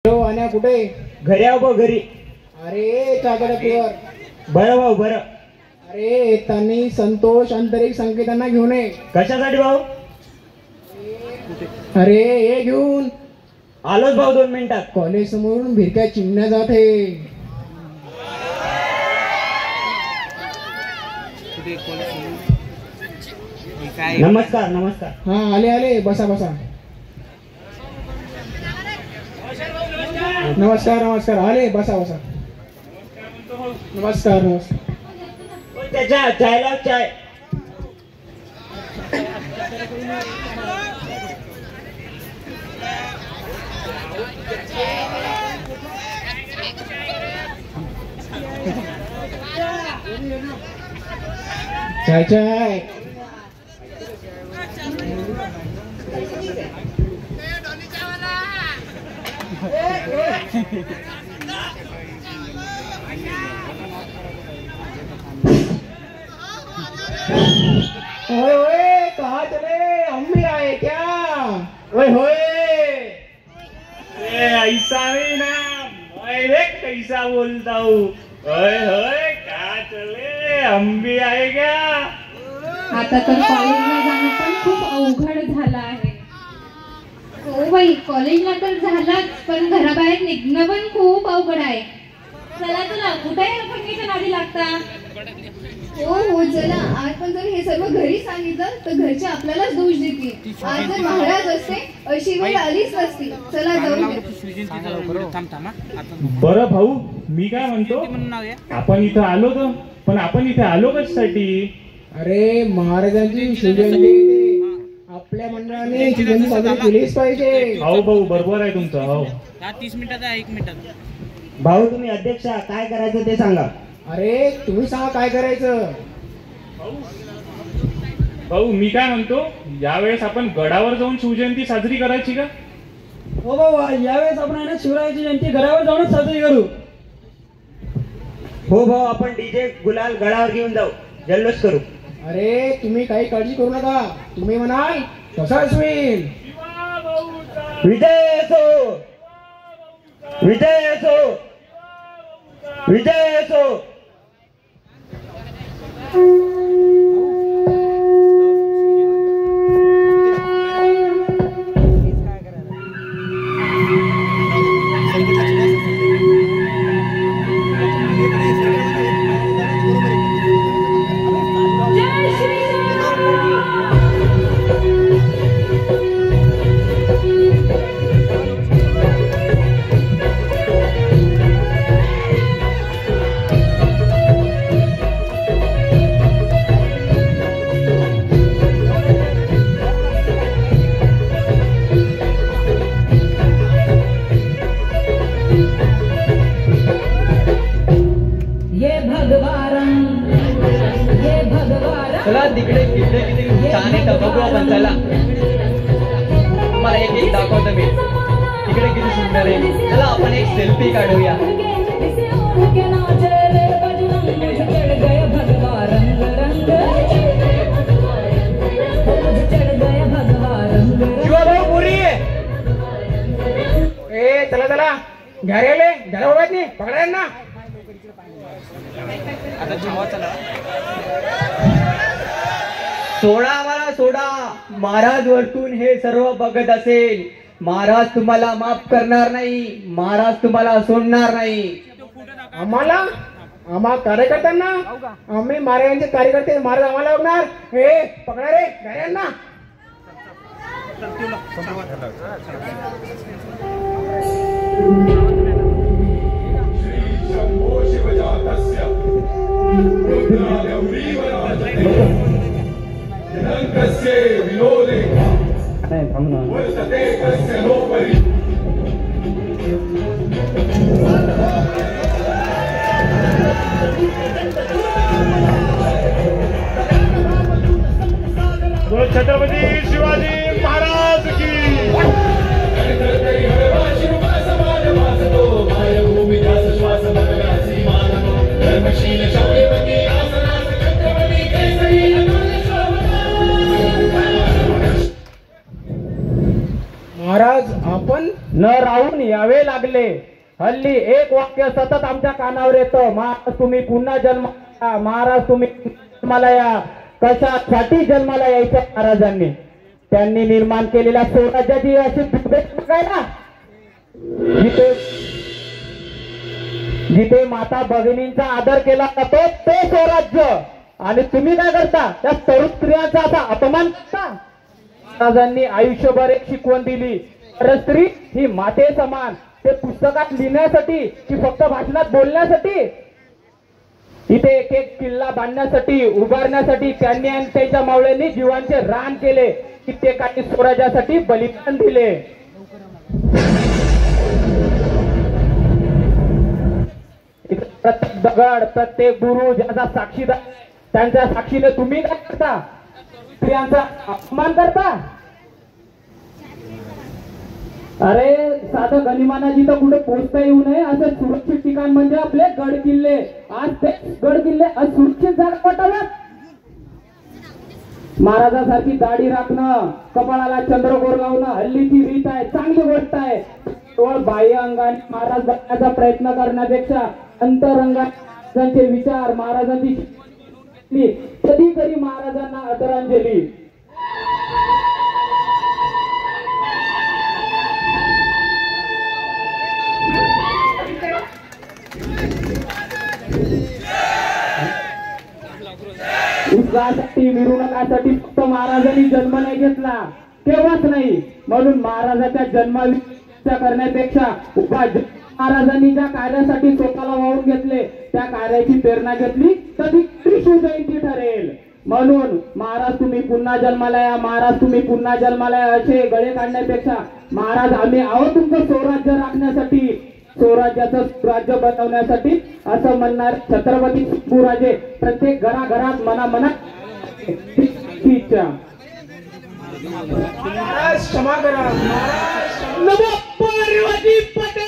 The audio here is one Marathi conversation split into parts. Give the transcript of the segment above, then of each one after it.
हो आण्या कुठे? घरी आहो भाऊ घरी. अरे चाकड प्युअर. बरं भाऊ बरं. अरे येतानी संतोष अंतरिक्ष संकेतांना घेऊन ये. कशासाठी भाऊ? अरे हे घेऊन आलोच भाऊ 2 मिनिटात. कॉलेज समोरून भिरक्या चिमण्या जात आहे. नमस्कार नमस्कार. हा आले आले बसा बसा. नमस्कार नमस्कार आले बसा बसा. नमस्कार नमस्कार. त्याच्या चायला चाय. चाय चाय. ओए ओए कहाँ चले? हम भी आए क्या? ओए होए ऐसा नहीं ना, मैं कैसा बोलता हूँ. ओए होए कहाँ चले, हम भी आए क्या? आता तर कॉलेजला जाणं पण खूप अवघड झालं आहे. हो बाई कॉलेजला तर झालंच पण घराबाहेर निघणं पण खूप अवघड आहे. चला चला कुठे फंगीच्या नादी लागता. हो हो चला. आज पण जर हे सर्व घरी सांगितलं तर घरचे आपल्यालाच दोष देतील. आज जर महाराज असते अशी वेळ आलीच नसती. चला जाऊ. बरं भाऊ मी काय म्हणतो, आपण इथं आलो तर पण आपण इथे आलो कशासाठी? अरे महाराजांची शिवजयंती आपल्या मंडळाने शिवजयंती साजरी केलीच पाहिजे. हो भाऊ बरोबर आहे तुमचं. हो 30 मिनिटाचा 1 मिनिट. भाऊ तुम्ही अध्यक्ष काय करायचं ते सांगा. अरे तुम्ही सांगा काय करायचं. भाऊ मी काय म्हणतो, यावेळेस आपण गडावर जाऊन शिवजयंती साजरी करायची का? हो भाऊ यावेळेस आपण शिवरायाची जयंती घरावर जाऊनच साजरी करू. हो भाऊ आपण डीजे गुलाल गडावर घेऊन जाऊ, जल्लोष करू. अरे तुम्ही काही काळजी करू नका. तुम्ही म्हणाल तसाच होईल. विजय असो विजय असो विजय असो. चला तिकडे किल्ले किती छान आहे बघू आपण. चला तुम्हाला एक दाखवतो मी. तिकडे किती सुंदर आहे. चला आपण एक सेल्फी काढूया. शिवाभाऊ पुरी ए चला चला घ्या रे घ्या बघत नाही पकडा ना. सोडा मला सोडा. महाराज वरतून हे सर्व बघत असेल. महाराज तुम्हाला माफ करणार नाही. महाराज तुम्हाला सोडणार नाही. आम्हाला आम्हा कार्यकर्त्यांना आम्ही महाराजांचे कार्यकर्ते. महाराज आम्हाला बघणार. हे पकडा रे घ्या ना. छत्रपती शिवाजी महाराज की. महाराज आपण न राहून यावे लागेल. लागले. हल्ली एक वाक्य सतत आमच्या कानावर येतं, महाराज तुम्ही पुन्हा जन्माला, महाराज तुम्ही जन्माला या. कशासाठी जन्माला यायचं महाराजांनी? त्यांनी निर्माण केलेल्या स्वराज्याची अशी बघायला, जिथे माता भगिनींचा आदर केला जातो ते स्वराज्य, आणि तुम्ही काय करता? त्या तरुण स्त्रियांचा असा अपमान करता. महाराजांनी आयुष्यभर एक शिकवण दिली, स्त्री ही माते समान. ते पुस्तकात लिहिण्यासाठी की फक्त भाषणात बोलण्यासाठी? इथे एक एक किल्ला बांधण्यासाठी, उभारण्यासाठी त्यांनी आणि त्यांच्या मावळ्यांनी जीवांचे रान केले. कित्येकांनी स्वराज्यासाठी बलिदान दिले. प्रत्येक दगड, प्रत्येक गुरु ज्याचा साक्षीदार, त्यांच्या साक्षीने तुम्ही काय करता? स्त्रियांचा अपमान करता. अरे साधं गनिमाना जिथं कुठे पोहोचता येऊ नये असं सुरक्षित ठिकाण म्हणजे आपले गड किल्ले. आज ते गड किल्ले असुरक्षित जागा वाटाव्यात. महाराजांसारखी दाढी राखणं, कपाळाला चंद्रकोर लावणं हल्लीची रीत आहे, चांगली गोष्ट आहे. केवळ बाह्य अंगाने महाराज बनण्याचा प्रयत्न करण्यापेक्षा अंतरंगाचे विचार, महाराजांची कधी कधी महाराजांना आदरांजली. उत्साहासाठी, मिरवणुकासाठी फक्त महाराजांनी जन्म नाही घेतला, तेव्हाच नाही. म्हणून महाराजाच्या जन्माविषयी करण्यापेक्षा महाराजांनी ज्या कार्यासाठी स्वतःला वाहून घेतले त्या कार्याची प्रेरणा घेतली तर ती शिवजयंती ठरेल. म्हणून महाराज तुम्ही पुन्हा जन्माला या, महाराज तुम्ही पुन्हा जन्माला या असे गळे काढण्यापेक्षा महाराज आम्ही आहोत तुमचं स्वराज्य राखण्यासाठी, स्वराज्याचं राज्य बनवण्यासाठी असं म्हणणार छत्रपती शिवाजी प्रत्येक घराघरात मनामनात इच्छा. क्षमा करा नमो पार्वती पते.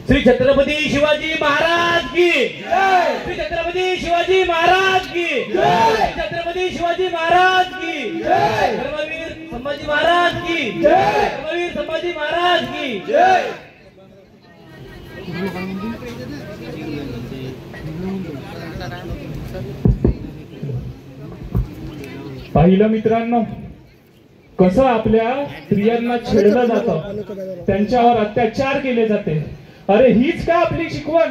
श्री छत्रपती शिवाजी महाराज की जय. श्री छत्रपती शिवाजी महाराज की जय. छत्रपती शिवाजी महाराज की जय. धर्मवीर संभाजी महाराज की जय. धर्मवीर संभाजी महाराज की जय. पाहिलं मित्रांनो, कसं आपल्या स्त्रियांना छेडलं जातं, त्यांच्यावर अत्याचार केले जाते. अरे हीच का आपली शिकवण?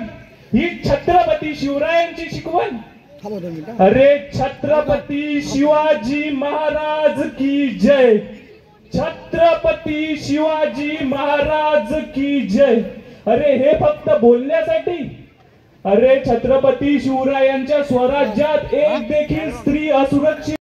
हीच छत्रपती शिवरायांची शिकवण? अरे छत्रपती शिवाजी महाराज की जय. छत्रपती शिवाजी महाराज की जय. अरे हे फक्त बोलण्यासाठी? अरे छत्रपती शिवरायांच्या स्वराज्यात एक देखील स्त्री असुरक्षित